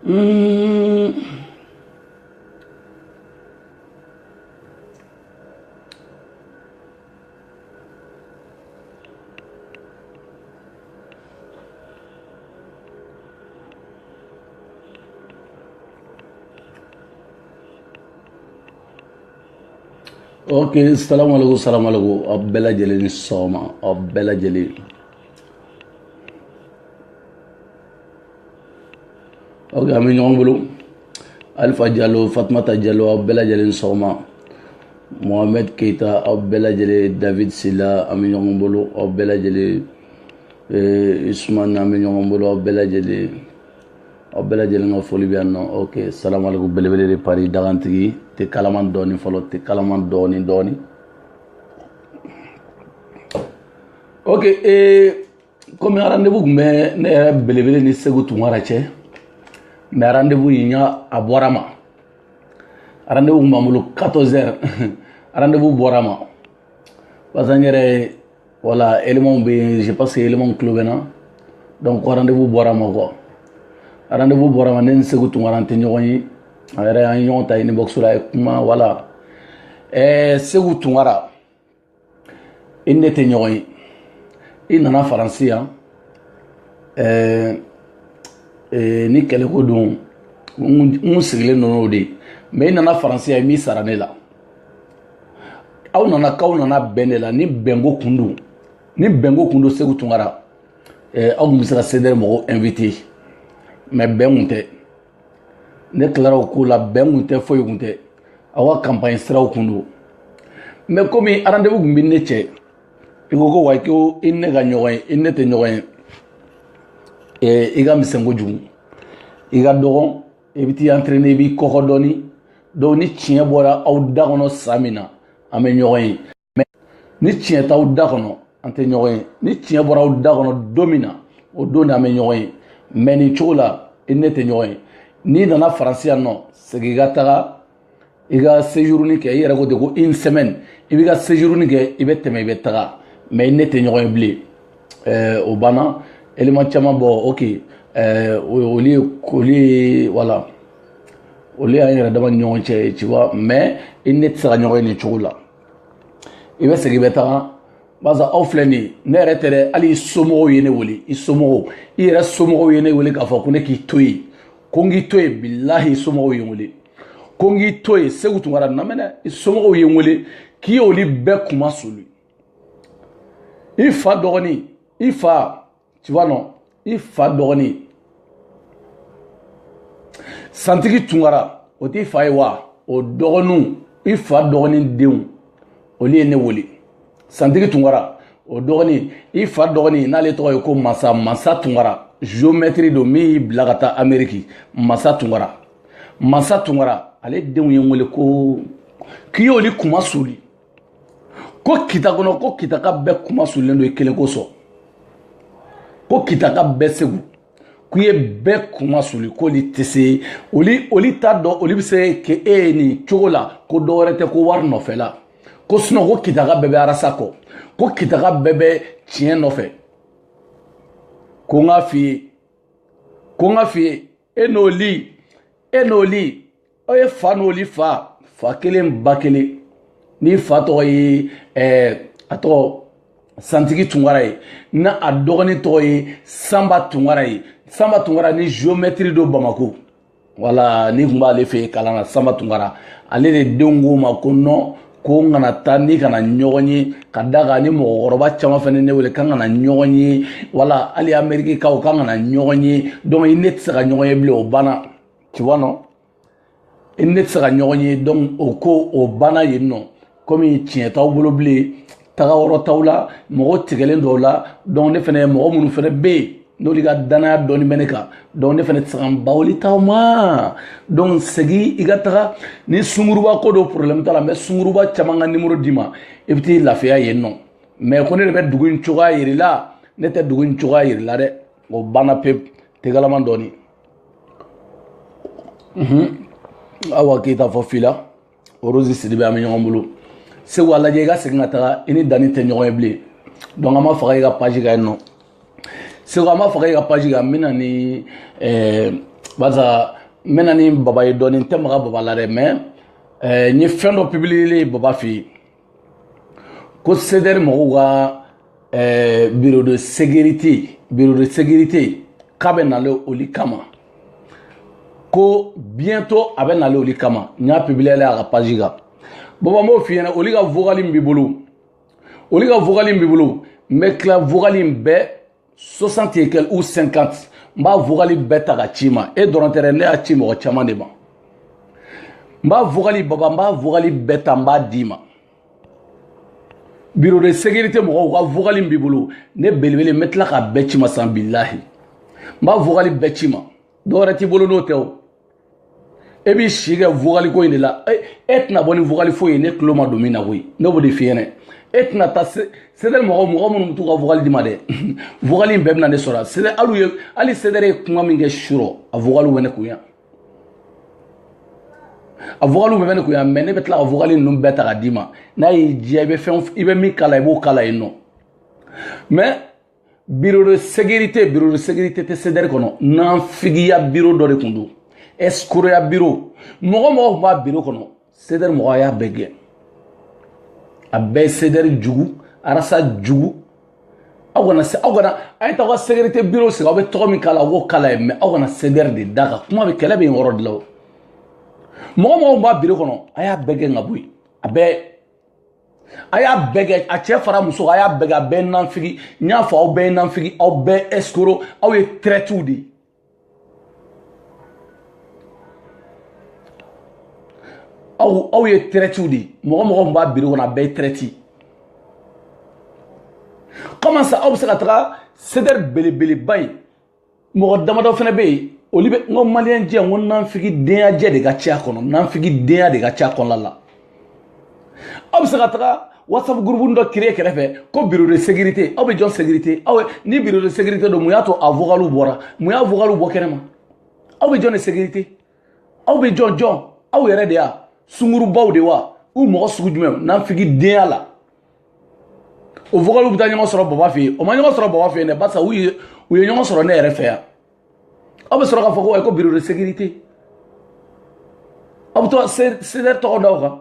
Hmm. Ok, salam alaikum, salam alaikum. Abela Jelly Soma, Abela Jelly. Ok, Amin Yongulu, Alpha Diallo, Fatmata Diallo, Abela Jelly Soma, Mohamed Keita, Abela Jelly, David Silla, Amin Yongulu, Abela Jelly, Usman Amin Yongulu, Abela Jelly, Abela Jelly nga foli bi yanno. Ok, salam alaikum belebele de Paris dagantigi, te kalaman doni folo, te kalaman doni. Ok, comme rendez-vous mais ne belebele ni segu tungara che. Mais rendez-vous il y a à Boarama. Rendez-vous mamoulou 14h. Rendez-vous Boarama. Parce que voilà, élément B, je pense que élément club na. Donc rendez-vous Boarama quoi. Rendez-vous Boarama nen segu tungara ntenyoyi. Ayre anyon ta ini box la kuma voilà. Segu tungara. Inne tenyoyi. Inana Francia. Ni kɛlɛ ko don n sigilen nɔnɔ o de mais i nana faransi ye min sara ne la aw nana k'aw nana bɛn ne la ni bɛnko kun don Segu Tunkara aw tun bɛ se ka CDR mɔgɔw invité mais bɛn kun tɛ ne tilara o ko la bɛn kun tɛ foyi kun tɛ aw ka campagne siraw kun don mais komi rendez-vous kun bɛ ne cɛ i ko wa ko i ne ka ɲɔgɔn ye i ne tɛ ɲɔgɔn ye i ka misɛn kojugu i ka dɔgɔn i bɛ t'i entraîner i b'i kɔkɔ dɔɔni donc ni tiɲɛ bɔra aw da kɔnɔ sa min na an bɛ ɲɔgɔn ye mais ni tiɲɛ t'aw da kɔnɔ an tɛ ɲɔgɔn ye ni tiɲɛ bɔra aw da kɔnɔ don min na o don de an bɛ ɲɔgɔn ye mais nin cogo la i ne tɛ ɲɔgɔn ye n'i nana faransi yan nɔ segin i ka taga i ka séjourni kɛ i yɛrɛ ko ten ko une semaine i b'i ka séjourni kɛ i bɛ tɛmɛ i bɛ taga mais i ne tɛ ɲɔgɔn ye bilen o banna élément caman bɔ ok olu ye voilà olu y'an yɛrɛ dama ni ɲɔgɔn cɛ tu vois mais i ne tɛ se ka ɲɔgɔn ye nin cogo la i bɛ segin i bɛ taga barisa aw filɛ nin ye ne yɛrɛ tɛ dɛ hali i somɔgɔw ye ne wele i somɔgɔw i yɛrɛ somɔgɔw ye ne wele k'a fɔ ko ne k'i to yen ko n k'i to yen bilahi i somɔgɔw ye n wele ko n k'i to yen Segu Tunkara lamɛn dɛ i somɔgɔw ye n wele k'i olu bɛɛ kuma suli i fa dɔgɔnin i fa tu vois non i fa dɔgɔnin Santigi Tunkara o t'i fa ye wa o dɔgɔninw i fa dɔgɔnin denw olu ye ne wele Santigi Tunkara o dɔgɔnin i fa dɔgɔnin n'ale tɔgɔ ye ko Masa Tunkara géomètre don min y'i bila ka taa Amérique Masa Tunkara ale denw ye n wele ko k'i y'olu kuma suli ko kita kɔnɔ ko kitaka bɛɛ kuma sulilen don i kelen kosɔn ko kitaka bɛɛ Segu k'u ye bɛɛ kuma suli k'olu tɛ se olu t'a dɔn olu bɛ se k'e ye nin cogo la ko dɔ wɛrɛ tɛ ko wari nɔfɛla ko sinon ko kitaka bɛɛ bɛ arasa kɔ ko kitaka bɛɛ bɛ tiɲɛ nɔfɛ ko n k'a f'i ye e n'oli aw ye fa n'oli fa kelen ba kelen ni fa tɔgɔ ye a tɔgɔ Santigi Tunkara ye na a dɔgɔnin tɔgɔ ye Sanba Tunkara ni géomètre do Bamako voilà ni tun b'ale fɛ yen kalan na Sanba Tunkara ale de denw ko ma ko non ko n kana taa ni kana ɲɔgɔn ye ka da kan ni mɔgɔkɔrɔba caman fana ne wele k'an kana ɲɔgɔn ye voilà hali Amérikikaw k'an kana ɲɔgɔn ye donc i ne tɛ se ka ɲɔgɔn ye bilen o banna tu vois non i ne tɛ se ka ɲɔgɔn ye donc o ko o banna yen nɔ komi tiɲɛ t'aw bolo bilen taga yɔrɔ t'aw la mɔgɔ tigɛlen dɔw la donc ne fana mɔgɔ minnu fana bɛ yen n'olu ka danaya dɔɔni bɛ ne kan donc ne fana tɛ se ka n bawoli t'aw ma donc segin i ka taga ni sunguruba ko do problème t'a la mais sunguruba caman ka numéro d'i ma i bɛ t'i lafiya yen nɔ mais ko ne de bɛ dugu in cogoya yir'i la ne tɛ dugu in cogoya yir'i la dɛ o banna pewu tegalaman dɔɔni awa k'ita fɔ fila Orozi Sidibe an bɛ ɲɔgɔn bolo Segu a lajɛ i ka segin ka taga i ni Dani tɛ ɲɔgɔn ye bilen donc an b'a faga i ka page kan yen nɔ Segu an b'a faga i ka page kan n bɛna ni Baza menani baba ye doni te maga baba la mais ni fɛn dɔ publier baba fi ko CDR mɔgɔw ka bureau de sécurité k'a bɛ nale oli kama ko bientôt a bɛ nale oli kama n y'a publier a ka page kan baba m'o fi ɲɛna oli ka vocal min b'i bolo n bɛ tila vocal in bɛɛ 60 et quelques ou 50 n b'a vocal bɛɛ ta ka ci ma e dɔrɔn tɛ dɛ ne y'a ci mɔgɔ caman de ma n b'a vocal baba n b'a vocal bɛɛ ta n b'a d'i ma bureau de sécurité mɔgɔw ka vocal b'i bolo ne belebele n bɛ tila ka bɛɛ ci ma san bilahi n b'a vocal bɛɛ ci ma dɔwɛrɛ t'i bolo n'o tɛ o e b'i si kɛ vocal ko in de la e tɛna bɔ ni vocal foyi ye ne tulo ma don min na koyi ne b'o de f'i ɲɛna e tɛna taa CDR mɔgɔ minnu bɛ t'u ka vocal di ma dɛ vocal in bɛɛ bɛna ne sɔrɔ CDR hali CDR ye kuma min kɛ surɔ a vocal bɛ ne kun yan mais ne bɛ tila ka vocal ninnu bɛɛ ta ka d'i ma n'a y'i diya i bɛ min kala i b'o kala yen nɔ mais bureau de sécurité tɛ CDR kɔnɔ nanfigiya bureau dɔ de tun don escroya bureau mɔgɔ tun b'a bureau kɔnɔ CDR mɔgɔ y'a bɛɛ gɛn a bɛɛ CDR jugu arasa jugu aw kana a ye taa ka sécurité bureau sigi aw bɛ tɔgɔ min kala aw k'o kala yen mais aw kana CDR de da kan kuma bɛ kɛlɛ bɛ yen yɔrɔ de la o mɔgɔ tun b'a bureau kɔnɔ a y'a bɛɛ gɛn ka bɔ yen a y'a bɛɛ gɛn a cɛ fara muso a y'a bɛɛ gɛn a bɛɛ nanfigi n y'a fɔ aw bɛɛ ye nanfigi aw bɛɛ escroc aw ye traîtres de ye aw ye traîtres de ye mɔgɔ tun b'a bureau kɔnɔ a bɛɛ ye traître comment ça aw bɛ se ka taga CDR belebeleba in mɔgɔ damadɔ fana bɛ yen olu bɛ n ko maliyɛn jɛ n ko nanfigidenya jɛ de ka ca a kɔnɔ nanfigidenya de ka ca a kɔnɔna la aw bɛ se ka taga WhatsApp groupe dɔ créer kɛrɛfɛ ko bureau de sécurité aw bɛ jɔn sécurité ni bureau de sécurité don mun y'a to a vocal bɔra mun y'a vocal bɔ kɛnɛ ma aw bɛ jɔn de sécurité aw bɛ jɔn aw yɛrɛ de y'a sungurubaw de wa u mɔgɔ sugu jumɛn nanfigidenya la o vocal bɛ taa ɲɔgɔn sɔrɔ baba fɛ yen o ma ɲɔgɔn sɔrɔ baba fɛ yen dɛ barisa u ye ɲɔgɔn sɔrɔ ne yɛrɛ fɛ yan aw bɛ sɔrɔ k'a fɔ ko bureau de sécurité aw bɛ to CDR tɔgɔ d'aw kan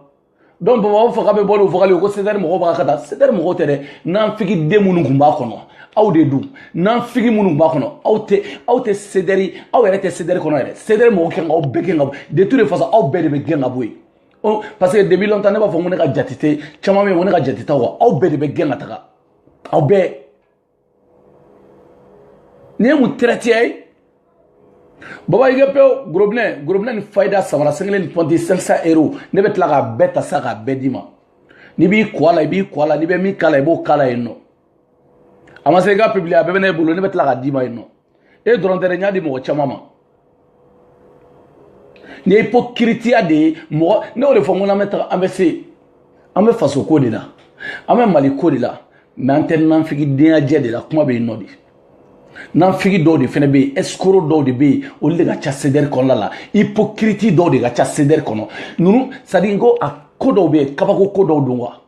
donc baba b'a fɔ k'a bɛ bɔ n'o vocal ye ko CDR mɔgɔw b'a ka taa CDR mɔgɔw tɛ dɛ nanfigiden minnu tun b'a kɔnɔ aw de don nanfigi minnu b'a kɔnɔ aw tɛ CDR aw yɛrɛ tɛ CDR kɔnɔ yɛrɛ CDR mɔgɔw kan k'aw bɛɛ gɛn ka bɔ de toute façon aw bɛɛ de bɛ gɛn ka bɔ yen parce que depuis longtemps ne b'a fɔ ko ne ka jate tɛ caman bɛ yen ko ne ka jate tɛ wa aw bɛɛ de bɛ gɛn ka taga aw bɛɛ nin ye mun traité ye baba i ka pewu gorobinɛ ni fayida samara sengelen ni pɔnti 500 € ne bɛ tila k'a bɛɛ ta sa k'a bɛɛ d'i ma n'i b'i kɔ a la i b'i kɔ a la n'i bɛ min kala i b'o kala yen nɔ a ma se i ka publier a bɛɛ bɛ ne bolo ne bɛ tila k'a d'i ma yen nɔ e dɔrɔn tɛ dɛ n y'a di mɔgɔ caman ma ni ye hypocrisia de ye mɔgɔ ne y'o de fɔ n ko n'an bɛ taga an bɛ se an bɛ faso ko de la an bɛ mali ko de la mais an tɛ nanfigidenya jɛ de la kuma bɛ yen nɔ de nanfigi dɔw de fana bɛ yen escroc dɔw de bɛ yen olu de ka ca CDR kɔnɔna la hypocrite dɔw de ka ca CDR kɔnɔ ninnu c'est à dire ko a ko dɔw bɛ yen kabako ko dɔw don wa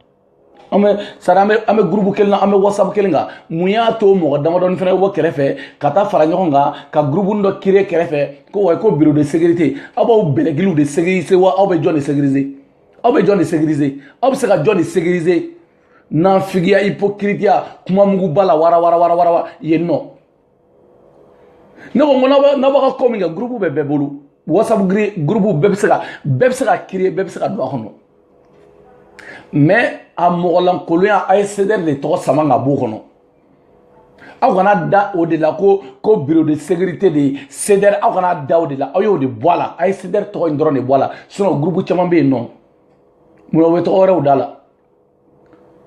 an bɛ groupe kelen na an bɛ WhatsApp kelen kan mun y'a to mɔgɔ damadɔni fana bɛ bɔ kɛrɛfɛ ka taa fara ɲɔgɔn kan ka groupe dɔ créer kɛrɛfɛ ko bureau de sécurité aw b'aw bɛlɛgiliw de sécuriser wa aw bɛ jɔn de sécuriser aw bɛ se ka jɔn de sécuriser nanfigiya hypocrisia kuma muguba la wara yen nɔ ne ko n'aw b'a ka ko min kɛ groupe bɛ bɛɛ bolo WhatsApp groupe bɛɛ bɛ se ka créer bɛɛ bɛ se ka don a kɔnɔ mais a mɔgɔlankolonya a ye CDR de tɔgɔ sama ka b'o kɔnɔ aw kana da o de la ko bureau de sécurité de CDR aw kana da o de la aw y'o de bɔ a la a ye CDR tɔgɔ in dɔrɔn de bɔ a la sinon groupe caman bɛ yen nɔ mun na u bɛ tɔgɔ wɛrɛw da la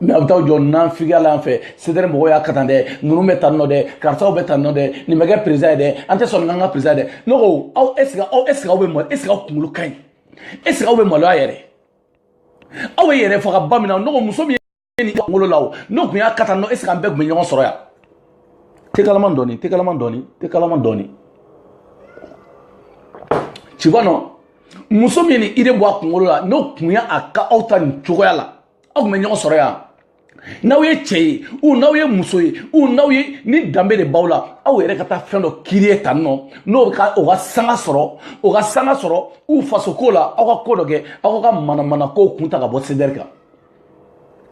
mais a bɛ taa jɔ nanfigiya la yan fɛ CDR mɔgɔw y'a ka tan dɛ ninnu bɛ tan nɔ dɛ karisaw bɛ tan nɔ dɛ nin bɛ kɛ président ye dɛ an tɛ sɔn nin k'an ka président dɛ ne ko aw est ce que aw kunkolo ka ɲi est ce que aw bɛ maloya yɛrɛ aw bɛ yɛrɛ faga ba min na ne ko muso min ye nin kunkolo la o n'o tun y'a ka tan nɔ est ce que an bɛɛ tun bɛ ɲɔgɔn sɔrɔ yan tɛ kalama dɔɔni tu vois non muso min ye nin idée bɔ a kunkolo la n'o tun y'a ka aw ta nin cogoya la aw tun bɛ ɲɔgɔn sɔrɔ yan n'aw ye cɛ ye ou n'aw ye muso ye ou n'aw ye ni danbe de b'aw la aw yɛrɛ ka taa fɛn dɔ kiiriye tan nɔ n'o ka o ka sanga sɔrɔ ou faso ko la aw ka ko dɔ kɛ aw ka mana ko kun ta ka bɔ CDR kan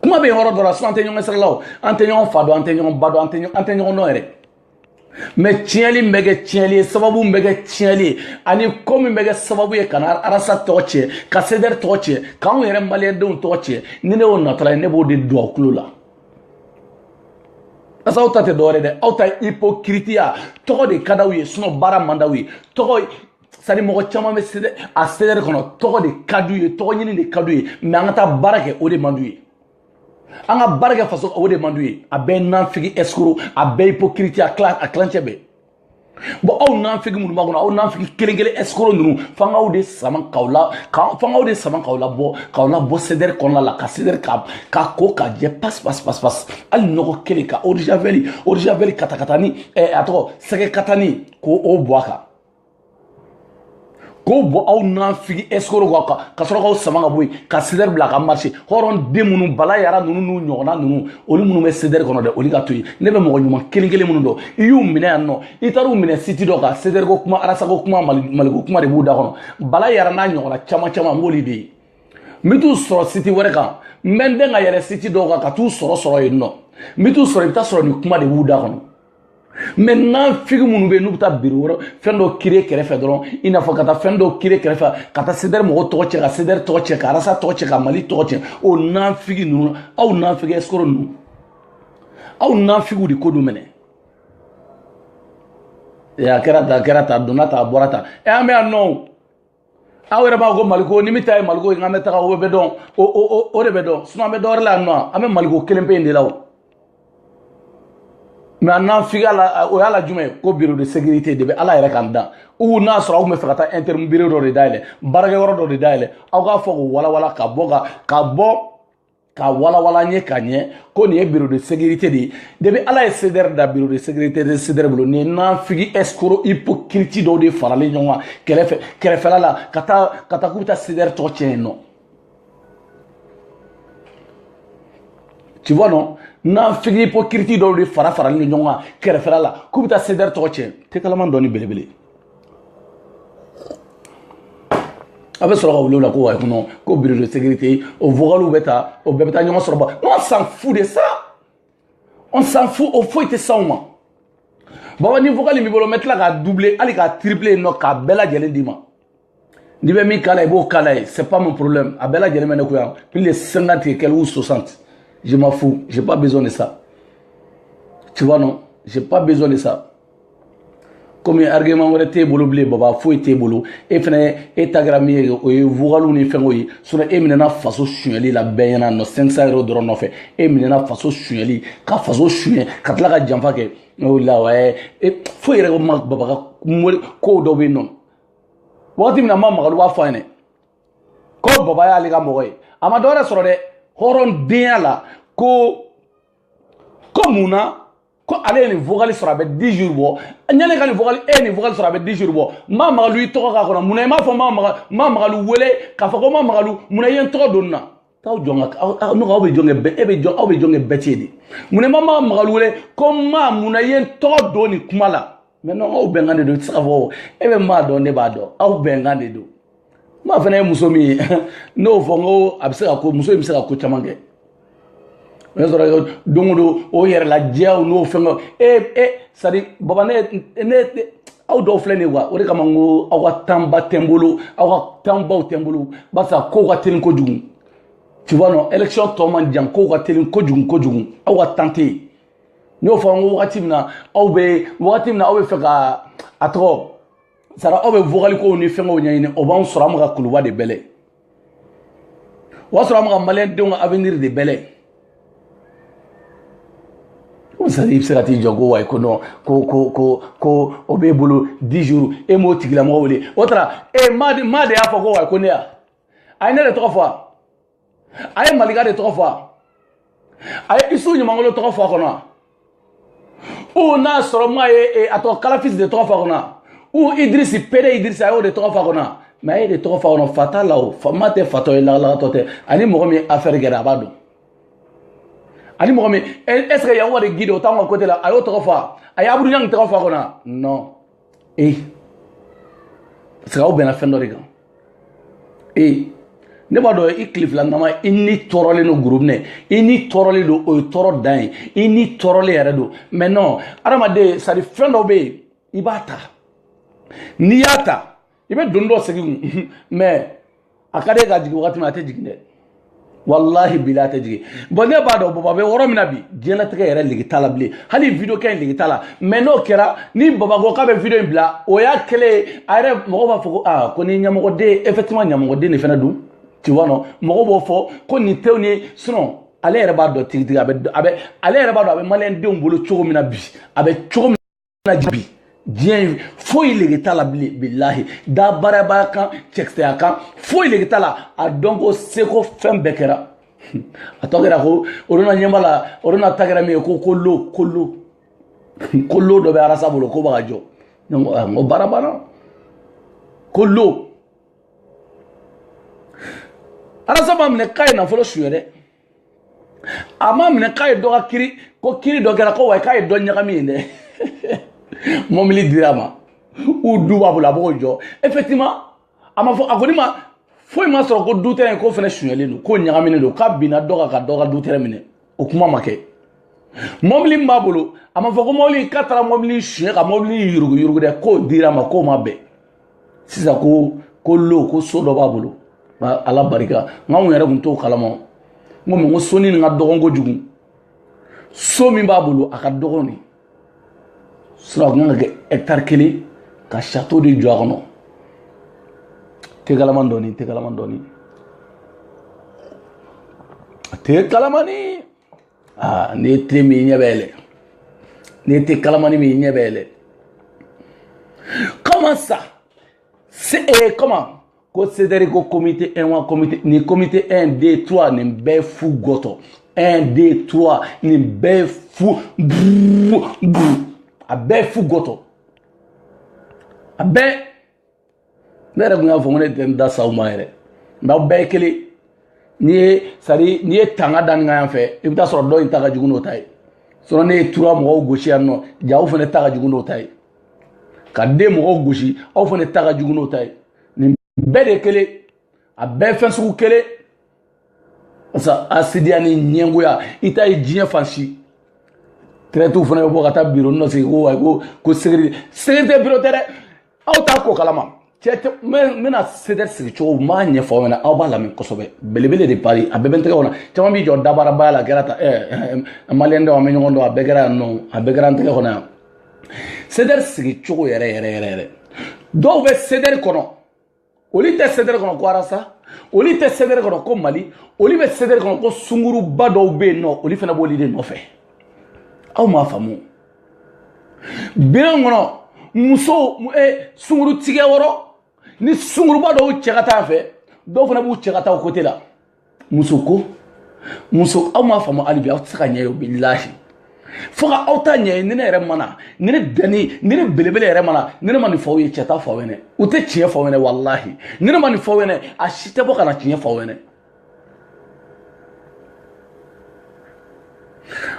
kuma bɛ yɔrɔ dɔ la sinon an tɛ ɲɔgɔn sira la o an tɛ ɲɔgɔn fa dɔn an tɛ ɲɔgɔn ba dɔn an tɛ ɲɔgɔn dɔn yɛrɛ mais tiɲɛli min bɛ kɛ tiɲɛli ye sababu min bɛ kɛ tiɲɛli ye ani ko min bɛ kɛ sababu ye ka na arasa tɔgɔ tiɲɛ ka CDR tɔgɔ tiɲɛ k'anw yɛrɛ maliyɛndenw tɔgɔ tiɲɛ ni ne y'o natɔla ye ne b'o de don aw tulo la parce que aw ta tɛ dɔwɛrɛ dɛ aw ta hypocriteya tɔgɔ de ka d'aw ye sinon baara man d'aw ye tɔgɔ c'est à dire mɔgɔ caman bɛ a CDR kɔnɔ tɔgɔ de ka d'u ye tɔgɔ ɲini de ka d'u ye mais an ka taa baara kɛ o de man d'u ye an ka baara kɛ faso o de man d'u ye a bɛɛ nanfigi escroc a bɛɛ hypocrite a kilancɛ bɛɛ bon aw nanfigi minnu b'a kɔnɔ aw nanfigi kelen kelen escroc ninnu f'angaw de sama k'aw labɔ CDR kɔnɔna la ka CDR ka ko ka jɛ pas hali nɔgɔ kelen ka eau de javel katakatani a tɔgɔ sɛgɛ katani k'o bɔ a kan k'o bɔ aw nanfigi escroc ka sɔrɔ k'aw sama ka bɔ yen ka CDR bila ka marché hɔrɔnden minnu bala yara ninnu n'u ɲɔgɔnna ninnu olu minnu bɛ CDR kɔnɔ dɛ olu ka to yen ne bɛ mɔgɔ ɲuman kelen kelen minnu dɔn i y'u minɛ yan nɔ i taar'u minɛ site dɔ kan CDR ko kuma arasa ko kuma maliko kuma de b'u da kɔnɔ bala yara n'a ɲɔgɔnna caman n b'olu de ye n bɛ t'u sɔrɔ site wɛrɛ kan n bɛ n dɛn ka yɛlɛ site dɔw kan ka t'u sɔrɔ yen nɔ n bɛ t'u sɔrɔ i bɛ taa sɔrɔ nin kuma de b'u da kɔnɔ mais nanfigi minnu bɛ yen n'u bɛ taa biro wɛrɛ fɛn dɔ kiiri kɛrɛfɛ dɔrɔn i n'a fɔ ka taa fɛn dɔ kiiri kɛrɛfɛ ka taa CDR mɔgɔw tɔgɔ cɛ ka CDR tɔgɔ cɛ ka arasa tɔgɔ cɛ ka mali tɔgɔ cɛ o nanfigi ninnu aw nanfigi escroc ninnu aw nanfigiw de ko don minɛ a kɛra ta a donna ta a bɔra ta an bɛ yan nɔ aw yɛrɛ b'a ko maliko ni min ta ye maliko ye an bɛ taga o bɛ dɔn o de bɛ dɔn sinon an bɛ dɔwɛrɛ la yan nɔ an bɛ maliko kelen pe in de la o mais n'an figa la o y'a la jumɛn ye ko bureau de sécurité de bɛ ala yɛrɛ kan dan ou n'a sɔrɔ aw tun bɛ fɛ ka taa interim bureau dɔ de dayɛlɛ baarakɛyɔrɔ dɔ de dayɛlɛ aw k'a fɔ k'o walawala ka walawala ɲɛ ka ɲɛ ko nin ye bureau de sécurité de ye depuis ala ye CDR da bureau de sécurité de CDR bolo nin ye nanfigi escroc hypocrite dɔw de faralen ɲɔgɔn kan kɛrɛfɛla la ka taa k'u bɛ taa CDR tɔgɔ tiɲɛ yen nɔ tu vois non nanfigi hypocrite dɔw de faralen ɲɔgɔn kan kɛrɛfɛla la k'u bɛ taa CDR tɔgɔ tiɲɛ tɛkalaman dɔɔni belebele a bɛ sɔrɔ ka wuli o la ko wayi kɔnɔ ko bureau de sécurité o vocaliw bɛ taa o bɛɛ bɛ taa ɲɔgɔn sɔrɔ ba on s'en fout de ça on s'en fout o foyi tɛ s'anw ma baba ni vocal b'i bolo n bɛ tila k'a doubler hali k'a tripler yen nɔ k'a bɛɛ lajɛlen d'i ma n'i bɛ min k'a la i b'o k'a la ye c'est pas mon problème a bɛɛ lajɛlen bɛ ne ko yan plus de 50 et quelques ou 60 je m'en fous j'ai pas besoin de ça tu vois non j'ai pas besoin de ça comme argument wɛrɛ t'e bolo bilen baba foyi t'e bolo e fɛnɛ e ta kɛra min ye o ye vocaliw ni fɛnw ye sinon e minɛna faso suɲɛli la bɛɛ ɲɛna nɔ 500 € dɔrɔn nɔfɛ e minɛna faso suɲɛli ka faso suɲɛ ka tila ka janfa kɛ o la ouais foyi yɛrɛ ma baba ka kow dɔ bɛ yen nɔ wagati min na ma maga olu b'a fɔ an ɲɛna ko baba y'ale ka mɔgɔ ye a ma dɔwɛrɛ sɔrɔ dɛ hɔrɔndenya la ko mun na ko ale ye nin vocal sɔrɔ a bɛ 10 jours bɔ ɲani ka nin vocal nin vocal sɔrɔ a bɛ 10 jours bɔ ma magalu i tɔgɔ k'a kɔnɔ munna i m'a fɔ ma magalu wele k'a fɔ ko ma magalu munna i ye n tɔgɔ don nin na t'aw jɔn ka aw bɛ jɔn kɛ aw bɛ jɔn kɛ bɛɛ tiɲɛ de munna i ma magalu wele ko munna i ye n tɔgɔ don nin kuma la maintenant aw bɛnkan de don i tɛ se ka fɔ e bɛ maa dɔn ne b'a dɔn aw bɛnkan de don maa fana ye muso min ye n'o fɔ n ko a bɛ se ka ko muso in bɛ se ka ko caman kɛ ne sɔrɔ don o don o yɛrɛ lajɛyaw n'o fɛn c'est à dire baba ne aw dɔw filɛ nin ye wa o de kama n ko aw ka tanba tɛ n bolo aw ka tanbaw tɛ n bolo barisa kow ka teli kojugu tu vois non élection tɔ man jan kow ka teli kojugu aw ka tan tɛ yen n y'o fɔ n ko wagati min na aw bɛ fɛ ka a tɔgɔ sara aw bɛ vocal kow ni fɛngɛw ɲɛɲini o b'anw sɔrɔ an bɛ ka kuluba de bɛlɛ o b'a sɔrɔ an bɛ ka maliyɛndenw ka avenir de bɛlɛ c'est à dire i bɛ se ka t'i jɔ ko wayi ko non ko o b'e bolo 10 jours e m'o tigilamɔgɔ wele o tara maa de y'a fɔ ko wayi ko ne ya a ye ne de tɔgɔ fɔ a ye Malika de tɔgɔ fɔ a ye Isu Ɲumankolo tɔgɔ fɔ a kɔnɔ ou n'a sɔrɔ maa ye a tɔgɔ Kalafisi de tɔgɔ fɔ a kɔnɔ ou Idrisi Pere Idrisi a y'o de tɔgɔ fɔ a kɔnɔ mais a ye de tɔgɔ fɔ a kɔnɔ fa t'a la o maa tɛ fatɔ ye lagalagatɔ tɛ ani mɔgɔ min ye affaire kɛra a b'a dɔn ani mɔgɔ min est-ce que yango de guide o t'anw ka côté la a y'o tɔgɔ fɔ a ye Abudu Ɲangi tɔgɔ fɔ a kɔnɔ non parce que aw bɛnna fɛn dɔ de kan ne b'a dɔn i tile fila nama i ni tɔɔrɔlen don groupe ne i ni tɔɔrɔlen don o ye tɔɔrɔ dan ye i ni tɔɔrɔlen yɛrɛ don mais non adamaden c'est à dire fɛn dɔ bɛ yen i b'a ta n'i y'a ta i bɛ doni dɔ segin kun mais a ka di e ka jigin wagati min a tɛ jigin dɛ wallahi bila a tɛ jigin bon ne b'a dɔn baba bɛ yɔrɔ min na bi diɲɛlatigɛ yɛrɛ lege t'a la bilen hali video kɛ in lege t'a la mais n'o kɛra ni baba ko k'a bɛ video in bila o y'a kɛlen ye a yɛrɛ mɔgɔw b'a fɔ ko ko ni ɲɛmɔgɔden effectivement ɲɛmɔgɔden de fana don tu vois non mɔgɔw b'o fɔ ko nin tɛw ni sinon ale yɛrɛ b'a dɔn tigitigi ale yɛrɛ b'a dɔn a bɛ maliyɛndenw bolo cogo min na bi a bɛ cogo min na bi diɲɛ foyi lege t'a la bilen bilahi da baarabaya kan cɛkisɛya kan foyi lege t'a la a dɔn ko seko fɛn bɛɛ kɛra a tɔ kɛra ko olu na ɲɛma la olu na ta kɛra min ye ko lo dɔ bɛ arasa bolo ko b'a ka jɔ n ko baara banna ko lo arasa ma minɛ k'a ye nafolo suyɛ dɛ a ma minɛ k'a ye dɔ ka kiri ko kiri dɔ kɛra ko wa k'a ye dɔ ɲagami ye dɛ mɔbili dira ma u du b'a bolo a b'o jɔ effectivement a ma fɔ a ko ni ma foyi ma sɔrɔ ko du tɛrɛ in ko fɛnɛ suɲɛlen don ko ɲagaminen don k'a binna dɔ ka dɔ ka du tɛrɛ minɛ o kuma ma kɛ mɔbili min b'a bolo a ma fɔ ko mɔbili k'a taara mɔbili suɲɛ ka mɔbili yurugu dɛ k'o dira ma k'o ma bɛn sisan ko lo ko so dɔ b'a bolo ala barika n'anw yɛrɛ kun t'o kalama n ko mɛ n ko soni nin ka dɔgɔn kojugu so min b'a bolo a ka dɔgɔn de sura kun ka kɛ hectare kelen ka château de jɔ a kɔnɔ tɛ kalaman dɔɔni tɛ kalamani ne ye tile min ɲɛ bɛ yɛlɛ ne tɛ kalamani min ɲɛ bɛ yɛlɛ comment ça comment ko cédéri ko comité 1 wa ni comité 1 2 3 nin bɛɛ fu gɔtɔ 1 2 3 nin bɛɛ fu a bɛɛ fu gɔtɔ a bɛɛ ne yɛrɛ kun y'a fɔ ko ne tɛ n da sa u ma yɛrɛ mais aw bɛɛ ye kelen n'i ye tanga da nin kan yan fɛ i bɛ taa sɔrɔ dɔ in ta ka jugu n'o ta ye sinon ne ye tura mɔgɔw gosi yan nɔ ja aw fana ta ka jugu n'o ta ye ka den mɔgɔw gosi aw fana ta ka jugu n'o ta ye nin bɛɛ de kelen a bɛɛ fɛn sugu kelen parce que asidiya ni ɲɛngoya i ta ye diɲɛ fan si traitew fana bɛ bɔ ka taa biro nɔ sigi ko sécurité biro tɛ dɛ aw t'a ko kalama n bɛna cédéri sigi cogo n b'a ɲɛfɔ aw ɲɛna aw b'a lamɛn kosɛbɛ belebele de pari a bɛɛ bɛ n tɛgɛ kɔnɔ caman b'i jɔ dabaarabaya la a kɛra tan maliyɛn dɔw an bɛ ɲɔgɔn dɔn a bɛɛ kɛra yan nɔ a bɛɛ kɛra n tɛgɛ kɔnɔ yan cédéri sigi cogo yɛrɛ dɔw bɛ cédéri kɔnɔ olu tɛ cédéri kɔnɔ ko arasa olu tɛ cédéri kɔnɔ ko mali olu bɛ cédéri kɔnɔ ko sunguruba dɔw bɛ yen nɔ olu fana b'olu de nɔfɛ aw m'a faamu bilen kɔnɔ muso sunguru tigɛ wɔrɔ ni sunguruba dɔw cɛ ka taa fɛ dɔw fana b'u cɛ ka taa o côté la muso aw m'a faamu hali bi aw tɛ se ka ɲɛ ye o bilahi fo ka aw ta ɲɛ ye ni ne yɛrɛ mana ni ne dani ni ne belebele yɛrɛ mana ni ne ma nin fɔ aw ye cɛ t'a fɔ aw ɲɛna u tɛ tiɲɛ fɔ aw ɲɛna walahi ni ne ma nin fɔ aw ɲɛna a si tɛ bɔ ka na tiɲɛ fɔ aw ɲɛna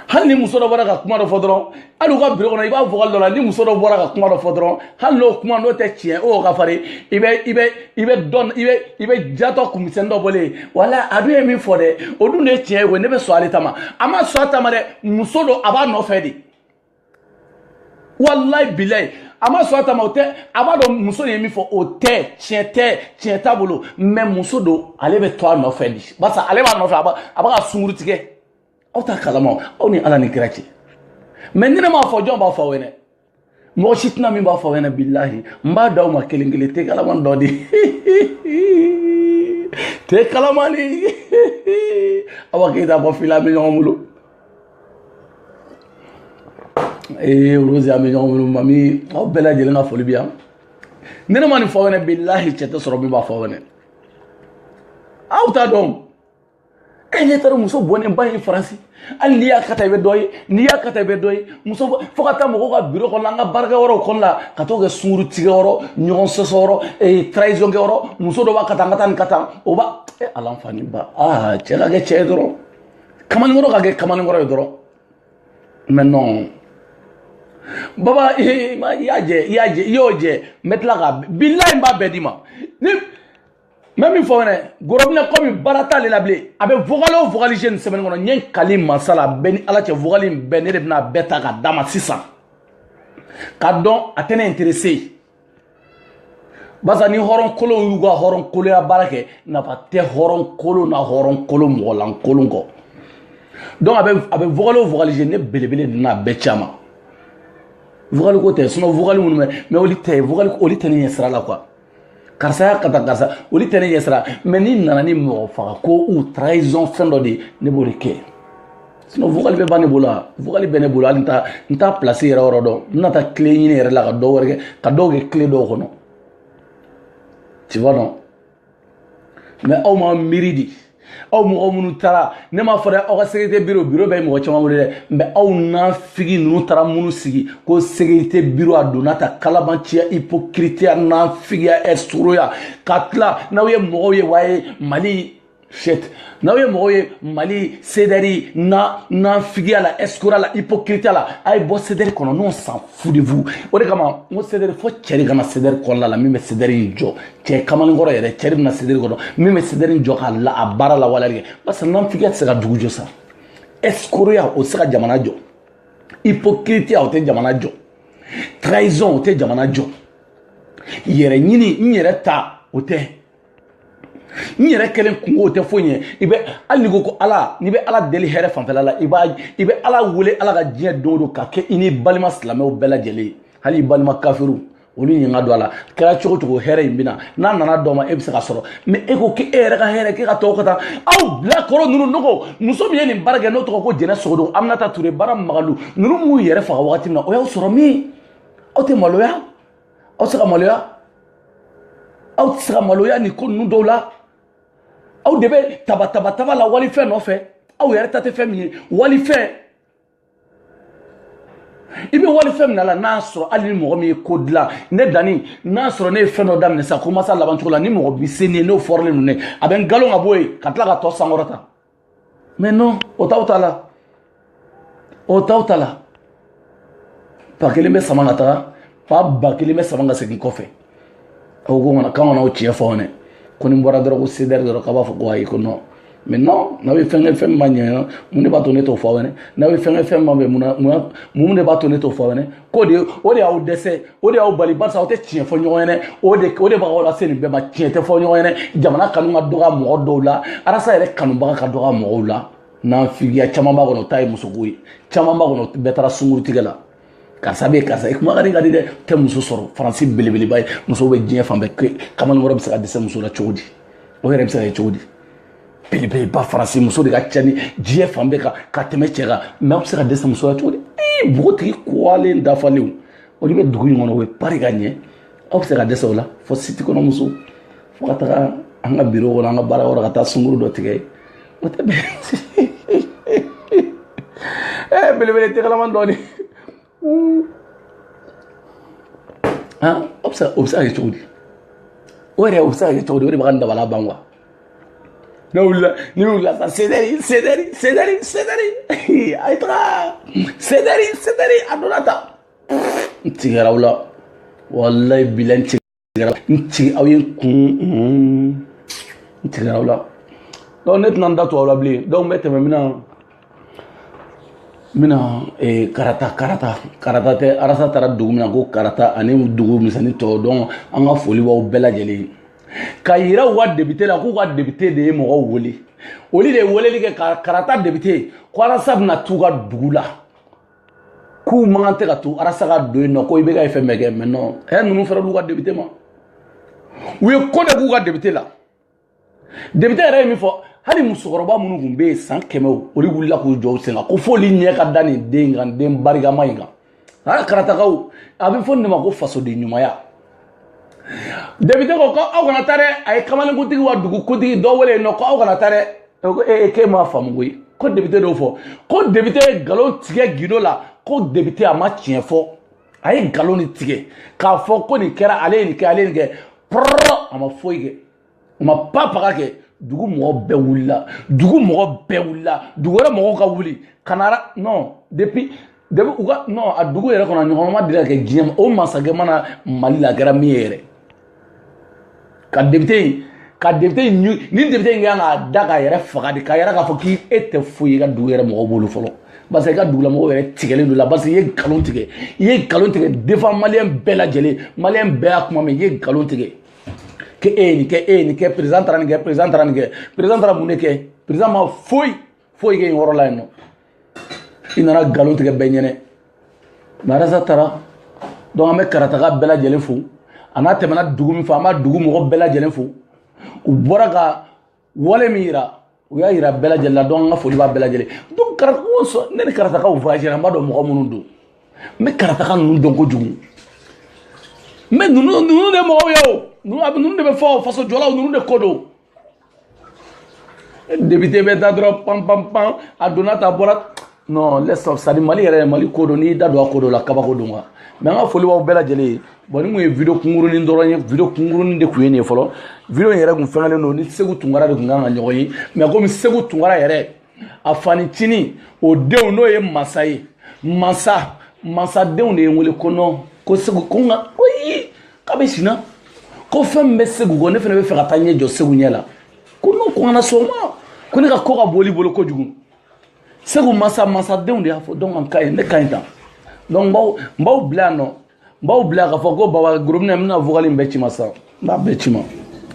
hali ni muso dɔ bɔra ka kuma dɔ fɔ dɔrɔn hali u ka biro kɔnɔ i b'a vocal dɔ la ni muso dɔ bɔra ka kuma dɔ fɔ dɔrɔn hali n'o kuma n'o tɛ tiɲɛ o ka farin i bɛ jatɔ kumisɛn dɔ bɔlen wala a dun ye min fɔ dɛ o dun de ye tiɲɛ ye koyi ne bɛ sɔn ale ta ma a ma sɔn a ta ma dɛ muso dɔ a b'a nɔfɛ de walayi bilayi a ma sɔn a ta ma o tɛ a b'a dɔn muso de ye min fɔ o tɛ tiɲɛ t'a bolo mais muso don ale bɛ to a nɔfɛ de barisa ale b'a nɔfɛ a b'a ka sunkuru tigɛ aw t'a kalama aw ni ala ni kira cɛ mais ni ne m'a fɔ jɔn b'a fɔ aw ɲɛna mɔgɔ si tɛna min b'a fɔ aw ɲɛna bilahi n b'a d'aw ma kelen kelen tɛ kalama dɔ de tɛ kalama ni awa k'e t'a fɔ fila an bɛ ɲɔgɔn bolo Rose an bɛ ɲɔgɔn bolo mami aw bɛɛ lajɛlen ka foli bi yan ni ne ma nin fɔ aw ɲɛna bilahi cɛ tɛ sɔrɔ min b'a fɔ aw ɲɛna aw t'a dɔn ne taara muso bɔnnen ba ye faransi hali n'i y'a kata i bɛ dɔ ye n'i y'a kata i bɛ dɔ ye muso fo ka taa mɔgɔw ka biro kɔnɔ an ka baarakɛyɔrɔw kɔnɔ la ka t'o kɛ sunkuru tigɛ yɔrɔ ɲɔgɔn sɔsɔ yɔrɔ trahison kɛ yɔrɔ muso dɔ b'a ka taa n ka taa nin ka taa o b'a ala fa ni ba cɛ ka kɛ cɛ ye dɔrɔn kamalenkɔrɔ ka kɛ kamalenkɔrɔ ye dɔrɔn mais non baba i y'o jɛ n bɛ tila ka bilahi n b'a bɛɛ d'i ma ni n bɛ min fɔ fɛnɛ Gorobinɛ komi baara t'ale la bilen a bɛ vocal o vocal nin semaine kɔnɔ n ye n kali masa la bɛɛ ni ala cɛ vocal in bɛɛ ne de bɛna bɛɛ ta k'a d'a ma sisan k'a dɔn a tɛ ne intéressé barisa ni hɔrɔn kolon y'u ka hɔrɔn koloya baara kɛ nafa tɛ hɔrɔn kolon na hɔrɔn kolon mɔgɔlankolon kɔ donc a bɛ vocal o vocal ne belebele de n'a bɛɛ caman vocal ko tɛ sinon vocal minnu bɛ mais olu tɛ vocal olu tɛ ne ɲɛ sira la quoi karisa y'a kata karisa olu tɛ ne ɲɛ sira mais ni nana ni mɔgɔ faga ko ou trahison fɛn dɔ de ne b'o de kɛ sinon vocal bɛ ban ne bolo vocal bɛ ne bolo hali n t'a place yɛrɛ yɔrɔ dɔn n na taa clé ɲini yɛrɛ la ka dɔw wɛrɛ kɛ ka dɔw kɛ clé dɔw kɔnɔ tu vois non mais aw ma miiri di aw mɔgɔ minnu taara ne m'a fɔ dɛ aw ka sécurité bureau bɛ mɔgɔ caman bolo dɛ mais aw nafigi ninnu taara minnu sigi ko sécurité bureau a donna ta kalabanciya hypocrite nafigiya escroya ka tila n'aw ye mɔgɔw ye wa ye Mali shit n'aw ye mɔgɔw ye Mali CDR nafigiya la escroya la hypocrite la a ye bɔ CDR kɔnɔ n'o s'en fout de vous o de kama n ko CDR fo cɛ de kana CDR kɔnɔna la min bɛ CDR in jɔ cɛ kamalenkɔrɔ yɛrɛ cɛ de bɛna CDR kɔnɔ min bɛ CDR in jɔ k'a la a baara la walali kɛ parce que nafigiya tɛ se ka dugu jɔ sa escroya o tɛ se ka jamana jɔ hypocrite o tɛ jamana jɔ trahison o tɛ jamana jɔ yɛrɛ ɲini n yɛrɛ ta o tɛ n yɛrɛ kelen kungo tɛ foyi ɲɛ i bɛ hali ni ko ala n'i bɛ ala deli hɛrɛ fanfɛla la i bɛ ala wele ala ka diɲɛ don o don ka kɛ i ni balima silamɛw bɛɛ lajɛlen hali i balima kafiru olu ɲinga don a la kɛra cogo cogo hɛrɛ in bɛna n'a nana dɔ ma e bɛ se ka sɔrɔ mais e ko k'e yɛrɛ ka hɛrɛ k'e ka tɔw ka taa aw bilakɔrɔ ninnu ne ko muso min ye nin baara kɛ n'o tɔgɔ ko Jɛnɛ Sogodo Aminata Ture Bara Magalu ninnu m'u yɛrɛ faga wagati min na o y'aw sɔrɔ min aw tɛ maloya aw tɛ se ka maloya aw tɛ se ka maloya nin ko ninnu dɔw la aw de bɛ taba la walifɛn nɔfɛ aw yɛrɛ ta tɛ fɛn min ye walifɛn i bɛ walifɛn min na la n'a sɔrɔ hali ni mɔgɔ min ye ko dilan ne danni n'a sɔrɔ ne ye fɛn dɔ daminɛ sisan ko masa laban cogo la ni mɔgɔ bi se ne ye n'o fɔrɔlen don ne a bɛ n nkalon ka bɔ yen ka tila ka tɔ sankɔrɔta mais non o t'aw ta la o t'aw ta la ba kelen bɛ sama ka taga fa ba kelen bɛ sama ka segin kɔfɛ aw ko k'an kana o tiɲɛ fɔ ne ko ni bɔra dɔrɔn ko CDR dɔrɔn k'a b'a fɔ ko ayi ko non mais non n'aw ye fɛn kɛ fɛn min ma ɲɛ mun de b'a to ne t'o fɔ aw ɲɛna n'aw ye fɛn kɛ fɛn min ma bɛn mun de b'a to ne t'o fɔ aw ɲɛna k'o de o de y'aw dɛsɛ o de y'aw bali barisa aw tɛ tiɲɛ fɔ ɲɔgɔn ɲɛna o de b'aw lase nin bɛɛ ma tiɲɛ tɛ fɔ ɲɔgɔn ɲɛna jamana kanu ka dɔgɔ mɔgɔ dɔw la arasa yɛrɛ kanubaga ka dɔgɔ mɔgɔw la nafigiya caman b'a kɔnɔ o ta ye musoko ye caman b'a kɔnɔ bɛɛ taara sunkurutigɛ la karisa bɛ karisa i kuma ka di dɛ tɛ muso sɔrɔ faransi belebeleba ye musow bɛ diɲɛ fan bɛɛ kamalenkɔrɔ bɛ se ka dɛsɛ muso la cogo di o yɛrɛ bɛ se ka kɛ cogo di belebeleba faransi muso de ka ca ni diɲɛ fan bɛɛ ka tɛmɛ cɛ kan mais aw bɛ se ka dɛsɛ muso la cogo di npogotigi kɔlen dafalenw o de bɛ dugu in kɔnɔ o ye pari ka ɲɛ aw bɛ se ka dɛsɛ o la fo siti kɔnɔ muso fo ka taga an ka biro kɔnɔ an ka baara yɔrɔ ka taa sunkuru dɔ tigɛ o tɛ bɛn belebele tɛgɛlama dɔɔnin o bɛ se ka kɛ cogo di o yɛrɛ o bɛ se ka kɛ cogo di o de b'a ka dabala ban quoi ne wulila sa CDR a ye taga CDR a donna tan n tigɛra aw la walayi bila n tigɛ aw ye n kun n tigɛra aw la donc ne tɛna n da to aw la bilen donc n bɛ tɛmɛ mina karata tɛ arasa taara dugu min na ko karata ani dugu misɛnnin tɔw donc an ka foli b'aw bɛɛ lajɛlen ka yira u ka député la k'u ka député de ye mɔgɔw wele olu de ye weleli kɛ ka karata député ko arasa bɛna t'u ka dugu la k'u man kan tɛ ka to arasa ka don yen nɔ ko i bɛ ka fɛn bɛɛ kɛ mais non ninnu fɛnɛ b'u ka député ma u ye ko de k'u ka député la député yɛrɛ ye min fɔ hali musokɔrɔba minnu tun bɛ yen san 100 olu wulila k'u jɔ u sen kan ko f'olu ɲɛ ka da nin den kan den barikama in kan karatakaw a bɛ fɔ nin de ma ko fasoden ɲumanya député ko aw kana taa dɛ a ye kamalenkuntigi wa dugukuntigi dɔ wele yen nɔ ko aw kana taa dɛ k'e m'a faamu koyi ko député dɔw fɔ ko député ye nkalon tigɛ gindo la ko député a ma tiɲɛ fɔ a ye nkalon de tigɛ k'a fɔ ko nin kɛra ale ye nin kɛ ale ye nin kɛ pɔrɔ a ma foyi kɛ o ma pa paga kɛ dugu mɔgɔ bɛɛ wulila dugu mɔgɔ bɛɛ wulila dugu wɛrɛ mɔgɔw ka wuli kanara non depuis u ka non a dugu yɛrɛ kɔnɔ ɲɔgɔn ma deli ka kɛ diɲɛ ma o masakɛ mana Mali la a kɛra min ye yɛrɛ ka député ni député in kan k'a da k'a yɛrɛ faga de k'a yɛrɛ k'a fɔ k'i e tɛ foyi ye i ka dugu yɛrɛ mɔgɔw bolo fɔlɔ parce que i ka dugulamɔgɔw yɛrɛ tigɛlen don la parce que i ye nkalon tigɛ défend maliyɛn bɛɛ lajɛlen maliyɛn bɛɛ y'a kuma mɛn i ye nkalon tigɛ que e ye nin kɛ e ye nin kɛ président taara nin kɛ président taara nin kɛ président taara mun de kɛ président ma foyi kɛ yen yɔrɔ la yen nɔ i nana nkalon tigɛ bɛɛ ɲɛnɛ mais Arasa taara donc an bɛ Karataga bɛɛ lajɛlen fo a n'a tɛmɛna dugu min fɛ an b'a dugu mɔgɔ bɛɛ lajɛlen fo u bɔra ka wale min yira u y'a yira bɛɛ lajɛlen la donc an ka foli b'a bɛɛ lajɛlen donc ne ni Karatakaw voyagera an b'a dɔn mɔgɔ minnu don n bɛ Karataka ninnu dɔn kojugu mais ninnu de mɔgɔw ye o ninnu de bɛ fɔ faso jɔlaw ninnu de ko don député bɛ taa dɔrɔn pan a donna ta bɔra non laisse c'est à dire Mali yɛrɛ Mali ko don n'i da don a ko dɔ la kabako don quoi mais an ka foli b'aw bɛɛ lajɛlen ye bon ni mun ye vidéo kunkurunin dɔrɔn ye vidéo kunkurunin de kun ye nin ye fɔlɔ vidéo in yɛrɛ kun fɛngɛlen don ni Segu Tunkara de kun kan ka ɲɔgɔn ye mais komi Segu Tunkara yɛrɛ a fanicinin o denw n'o ye masa ye masadenw de ye n wele ko non ko Segu ko nka ko yi k'a bɛ sinna ko fɛn min bɛ Segu kɔ ne fana bɛ fɛ ka taa ɲɛ jɔ Segu ɲɛ la ko non ko n kana sɔn o ma ko ne ka ko ka boli bolo kojugu Segu masadenw de y'a fɔ donc an ka ɲi ne ka ɲi tan donc n b'aw bila yan nɔ n b'aw bila k'a fɔ ko baba groupe na n bɛna vocal in bɛɛ ci ma sisan n b'a bɛɛ ci ma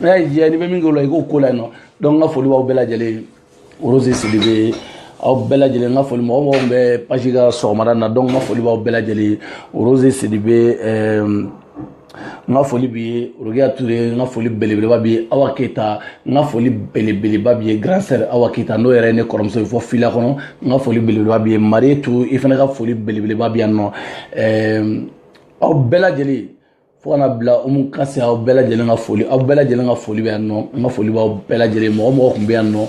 ne y'a jɛ ni bɛ min kɛ o la i k'o ko la yen nɔ donc n ka foli b'aw bɛɛ lajɛlen ye Rose Sidibe aw bɛɛ lajɛlen n ka foli mɔgɔ mɔgɔ bɛ page ka sɔgɔmada na donc n ka foli b'aw bɛɛ lajɛlen ye Rose Sidibe n ka foli b'i ye Rokia Touré n ka foli belebeleba b'i ye Awa Keita n ka foli belebeleba b'i ye grand sœur Awa Keita n'o yɛrɛ ye ne kɔrɔmuso ye fɔ Fila kɔnɔ n ka foli belebeleba b'i ye Marietou i fana ka foli belebeleba b'i yan nɔ aw bɛɛ lajɛlen fo kana bila Umu Kasi aw bɛɛ lajɛlen ka foli aw bɛɛ lajɛlen ka foli bɛ yan nɔ n ka foli b'aw bɛɛ lajɛlen mɔgɔ mɔgɔ tun bɛ yan nɔ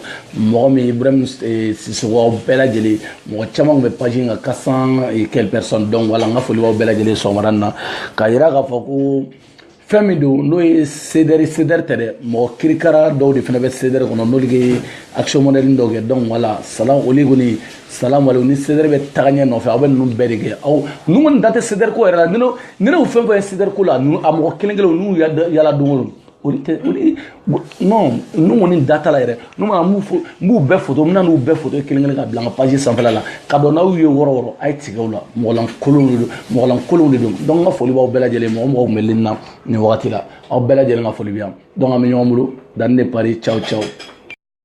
mɔgɔ min Ibrahim Sissoko aw bɛɛ lajɛlen mɔgɔ caman tun bɛ page in kan 400 et quelques personnes donc voilà n ka foli b'aw bɛɛ lajɛlen sɔgɔmada na k'a yira k'a fɔ ko fɛn min don n'o ye CDR tɛ dɛ mɔgɔ kirikara dɔw de fana bɛ CDR kɔnɔ n'olu ye action modèle dɔw kɛ donc voilà salam olu kɔni salam aleykum ni CDR bɛ taga ɲɛ nɔfɛ aw bɛ ninnu bɛɛ de kɛ aw ninnu kɔni da tɛ CDR ko yɛrɛ la ni ne y'o fɛn fɛn ye CDR ko la a mɔgɔ kelen kelen n'u yala don o don olu tɛ non ninnu kɔni da t'a la yɛrɛ n'u mana n b'u bɛɛ foto n bɛna n'u bɛɛ foto kelen kelen ka bila n ka page sanfɛla la ka dɔn n'aw ye wɔrɔ a ye tigɛ o la mɔgɔlankolonw de don donc n ka foli b'aw bɛɛ lajɛlen mɔgɔ mɔgɔ tun bɛ len na nin wagati la aw bɛɛ lajɛlen ka foli bɛ yan donc an bɛ ɲɔgɔn bolo dans les paris ciao ciao